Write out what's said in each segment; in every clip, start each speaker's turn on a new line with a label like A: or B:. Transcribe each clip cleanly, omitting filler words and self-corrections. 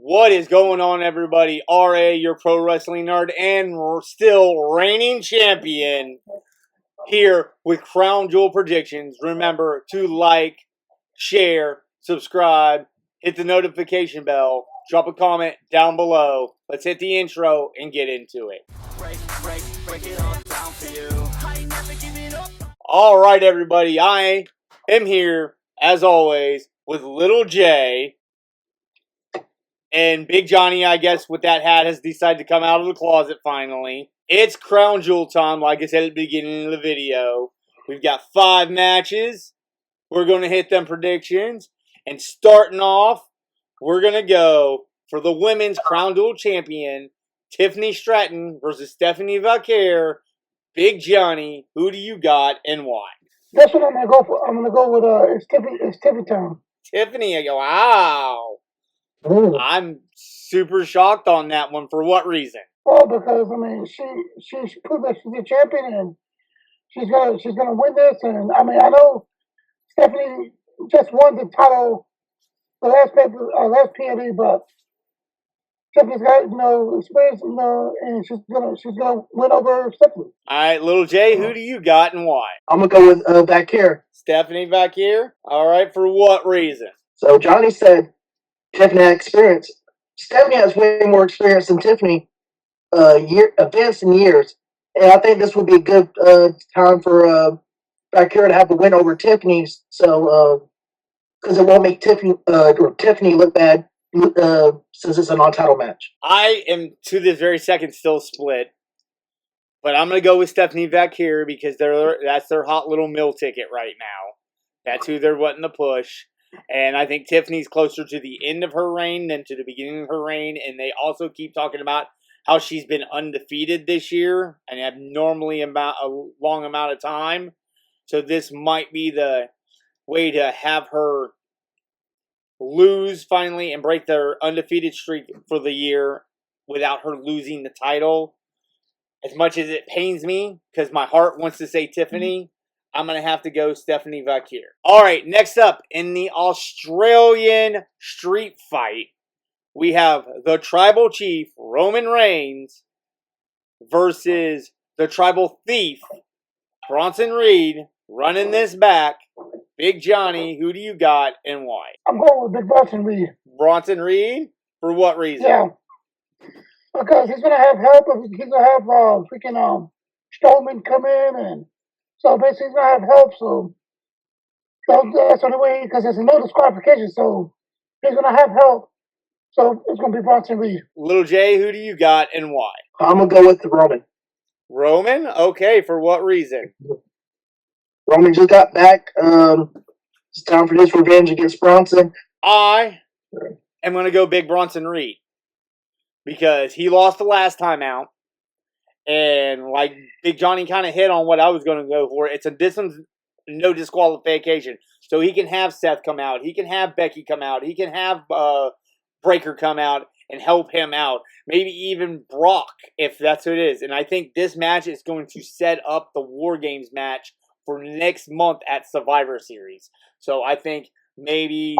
A: What is going on, everybody? RA, your pro wrestling nerd, and we're still reigning champion here with Crown Jewel predictions. Remember to like, share, subscribe, hit the notification bell, drop a comment down below. Let's hit the intro and get into it. Break it all down for you. I ain't never giving up. All right, everybody. I am here, as always, with Little J. And Big Johnny, I guess, with that hat, has decided to come out of the closet finally. It's Crown Jewel time, like I said at the beginning of the video. We've got 5 matches. We're going to hit them predictions. And starting off, we're going to go for the women's Crown Jewel champion, Tiffany Stratton versus Stephanie Vaquer. Big Johnny, who do you got and why?
B: That's what I'm going to go for. I'm going to go with it's Tiffany time.
A: Tiffany, wow. Ooh. I'm super shocked on that one. For what reason?
B: Well, because I mean, she's proved that she's a champion and she's gonna win this. And I mean, I know Stephanie just won the title the last PLE, but Stephanie's got experience, and she's gonna win over Stephanie.
A: All right, Little J, who do you got and why?
C: I'm gonna go with Vaquer.
A: Stephanie Vaquer. All right, for what reason?
C: So Johnny said Tiffany had experience. Stephanie has way more experience than Tiffany, events and years. And I think this would be a good time for Vaquer to have a win over Tiffany. So, because it won't make Tiffany look bad since it's a non-title match.
A: I am to this very second still split, but I'm going to go with Stephanie Vaquer because that's their hot little meal ticket right now. That's who they're wanting to push. And I think Tiffany's closer to the end of her reign than to the beginning of her reign. And they also keep talking about how she's been undefeated this year and abnormally a long amount of time. So this might be the way to have her lose finally and break their undefeated streak for the year without her losing the title. As much as it pains me, because my heart wants to say Tiffany, I'm going to have to go Stephanie Vaquer. All right, next up, in the Australian street fight, we have the Tribal Chief, Roman Reigns, versus the Tribal Thief, Bronson Reed, running this back. Big Johnny, who do you got and why?
B: I'm going with Big Bronson Reed.
A: Bronson Reed? For what reason?
B: Yeah, because he's going to have help. He's going to have freaking Strowman come in, and so basically he's going to have help. So that's the only way, because there's no disqualification. So he's going to have help. So it's going to be Bronson Reed.
A: Little J, who do you got and why?
C: I'm going to go with Roman.
A: Roman? Okay, for what reason?
C: Roman just got back. It's time for his revenge against Bronson.
A: I am going to go Big Bronson Reed because he lost the last time out. And like Big Johnny kind of hit on what I was going to go for. It's no disqualification. So he can have Seth come out. He can have Becky come out. He can have Breaker come out and help him out. Maybe even Brock, if that's who it is. And I think this match is going to set up the War Games match for next month at Survivor Series. So I think maybe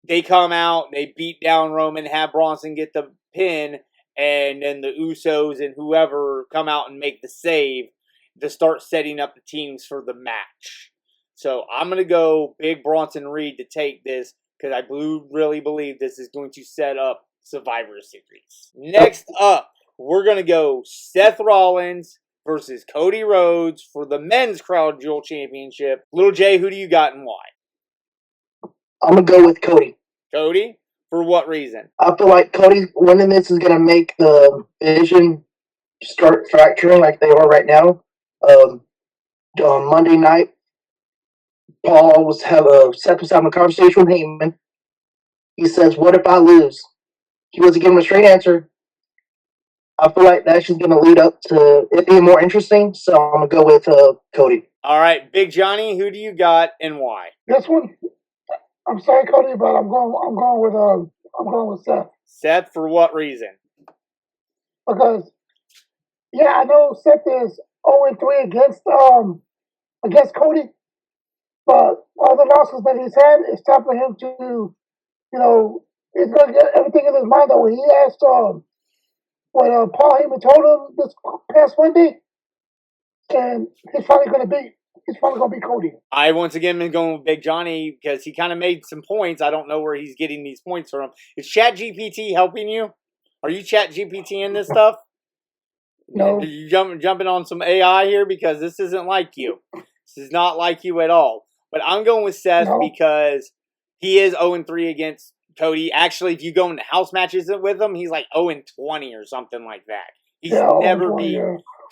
A: they come out, they beat down Roman, have Bronson get the pin, and then the Usos and whoever come out and make the save to start setting up the teams for the match. So I'm going to go Big Bronson Reed to take this because I really believe this is going to set up Survivor Series. Next up, we're going to go Seth Rollins versus Cody Rhodes for the men's Crown Jewel Championship. Little J, who do you got and why?
C: I'm going to go with Cody.
A: Cody? For what reason?
C: I feel like Cody winning this is going to make the division start fracturing like they are right now. On Monday night, Seth was having a conversation with Heyman. He says, "What if I lose?" He wasn't giving a straight answer. I feel like that's just going to lead up to it being more interesting, so I'm going to go with Cody.
A: All right, Big Johnny, who do you got and why?
B: This one, I'm sorry, Cody, but I'm going with Seth.
A: Seth, for what reason?
B: Because I know Seth is 0-3 against Cody, but all the losses that he's had, it's time for him to, he's gonna get everything in his mind though. When he asked what Paul Heyman told him this past Monday, and he's finally gonna beat Cody.
A: I once again been going with Big Johnny because he kind of made some points. I don't know where he's getting these points from. Is Chat GPT helping you? Are you Chat GPT in this stuff?
B: No.
A: Are you jumping on some AI here? Because this isn't like you. This is not like you at all. But I'm going with Seth because he is 0-3 against Cody. Actually, if you go into house matches with him, he's like 0-20 or something like that. He's never beat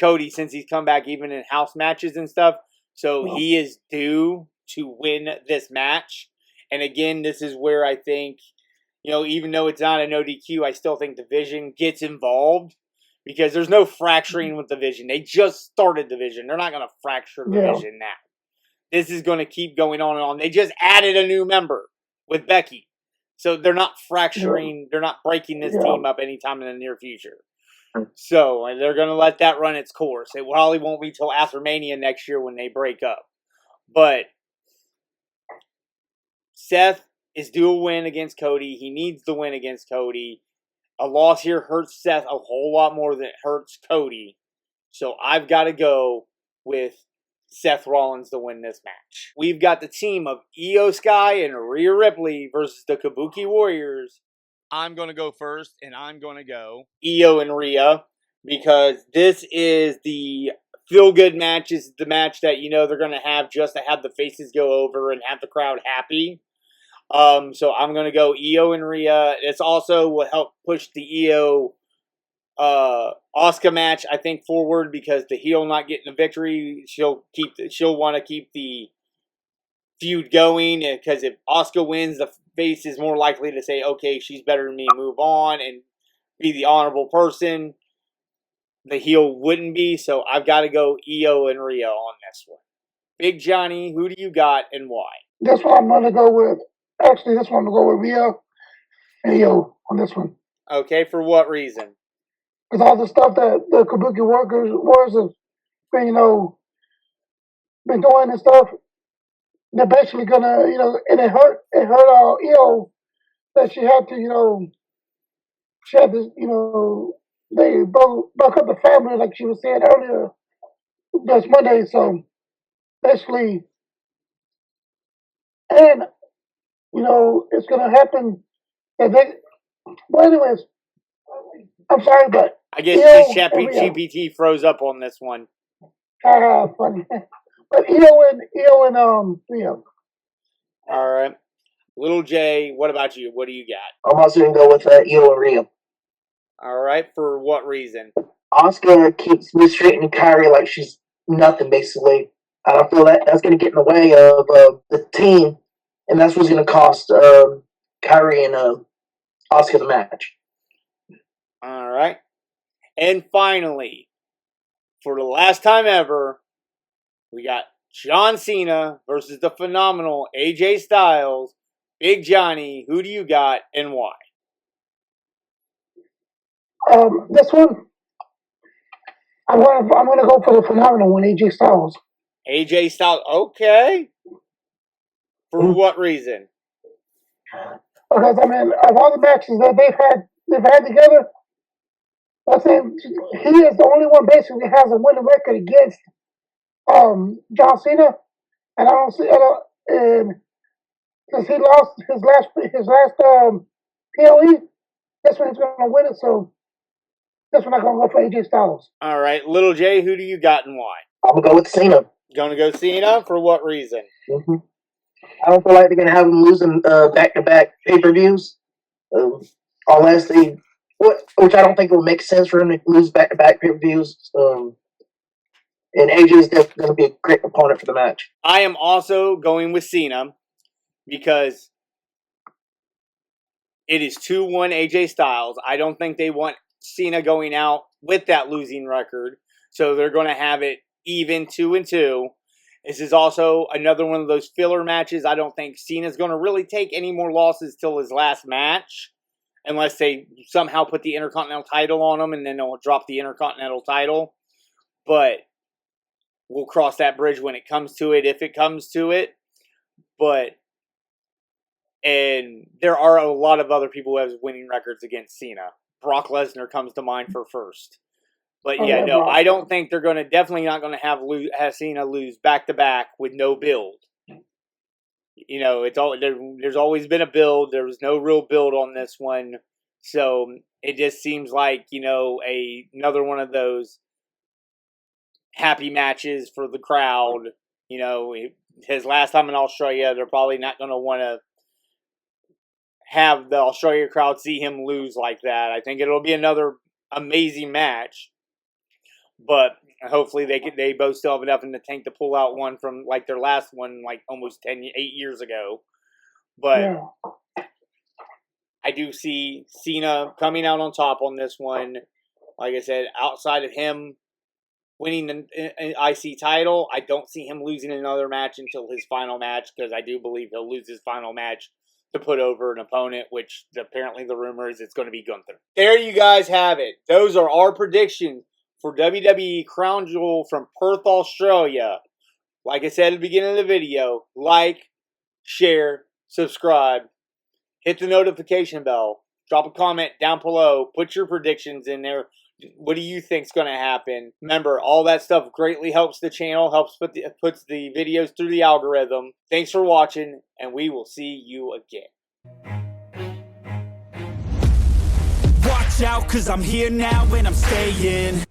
A: Cody since he's come back, even in house matches and stuff. So he is due to win this match. And again, this is where I think, even though it's not an ODQ, I still think Division gets involved. Because there's no fracturing with Division. They just started Division. They're not going to fracture Division now. This is going to keep going on and on. They just added a new member with Becky. So they're not fracturing. They're not breaking this team up anytime in the near future. So they're going to let that run its course. It probably won't be till after Mania next year when they break up. But Seth is due a win against Cody. He needs the win against Cody. A loss here hurts Seth a whole lot more than it hurts Cody. So I've got to go with Seth Rollins to win this match. We've got the team of Io Sky and Rhea Ripley versus the Kabuki Warriors. I'm going to go first, and I'm going to go Io and Rhea because this is the feel-good match. This is the match that they're going to have just to have the faces go over and have the crowd happy. So I'm going to go Io and Rhea. It's also will help push the Io Asuka match, I think, forward because the heel not getting a victory, she'll want to keep the feud going because if Asuka wins, the face is more likely to say, okay, she's better than me, move on and be the honorable person. The heel wouldn't be, so I've got to go Io and Rhea on this one. Big Johnny, who do you got and why?
B: This one I'm going to go with. Actually, this one I'm going to go with Rhea and Io on this one.
A: Okay, for what reason?
B: Because all the stuff that the Kabuki Warriors have been, been doing and stuff, they're basically gonna, and it hurt Io that she had to, she had to, they broke up the family like she was saying earlier this Monday. So basically, and it's gonna happen. That they, well, anyways, I'm sorry, but
A: I guess GPT froze up on this one.
B: Funny. But Io and Rhea.
A: All right. Little J, what about you? What do you got?
C: I'm also going to go with Io and Rhea.
A: All right. For what reason?
C: Asuka keeps mistreating Kyrie like she's nothing, basically. I don't feel that's going to get in the way of the team, and that's what's going to cost Kyrie and Asuka the match.
A: All right. And finally, for the last time ever, we got John Cena versus the phenomenal AJ Styles. Big Johnny, who do you got and why?
B: This one, I'm gonna go for the phenomenal one, AJ Styles.
A: AJ Styles, okay. For what reason?
B: Because of all the matches that they've had together, I think he is the only one basically has a winning record against John Cena, and I don't see and since he lost his last PLE, this one he's gonna win it. So this one I'm gonna go for AJ Styles.
A: All right, Little J, who do you got and why?
C: I'm gonna go with Cena.
A: Gonna go Cena for what reason?
C: Mm-hmm. I don't feel like they're gonna have him losing back-to-back pay-per-views, unless which I don't think will make sense for him to lose back-to-back pay-per-views. And AJ is definitely going to be a great opponent for the match.
A: I am also going with Cena because it is 2-1 AJ Styles. I don't think they want Cena going out with that losing record, so they're going to have it even 2-2. This is also another one of those filler matches. I don't think Cena's going to really take any more losses till his last match, unless they somehow put the Intercontinental title on him and then they'll drop the Intercontinental title. But we'll cross that bridge when it comes to it, if it comes to it. But And there are a lot of other people who have winning records against Cena. Brock Lesnar comes to mind for first. But yeah, no, I don't think they're definitely not going to have Cena lose back-to-back with no build. You know, there's always been a build. There was no real build on this one. So it just seems like, you know, another one of those happy matches for the crowd. You know, his last time in Australia, they're probably not going to want to have the Australia crowd see him lose like that. I think it'll be another amazing match. But hopefully they both still have enough in the tank to pull out one from like their last one, like almost 8 years ago. But yeah. I do see Cena coming out on top on this one. Like I said, outside of him winning an IC title, I don't see him losing another match until his final match, because I do believe he'll lose his final match to put over an opponent, which apparently the rumor is it's going to be Gunther. There you guys have it. Those are our predictions for WWE Crown Jewel from Perth, Australia. Like I said at the beginning of the video, like, share, subscribe, hit the notification bell, drop a comment down below, put your predictions in there. What do you think's going to happen? Remember, all that stuff greatly helps the channel, puts the videos through the algorithm. Thanks for watching, and we will see you again.
D: Watch out, 'cause I'm here now and I'm staying.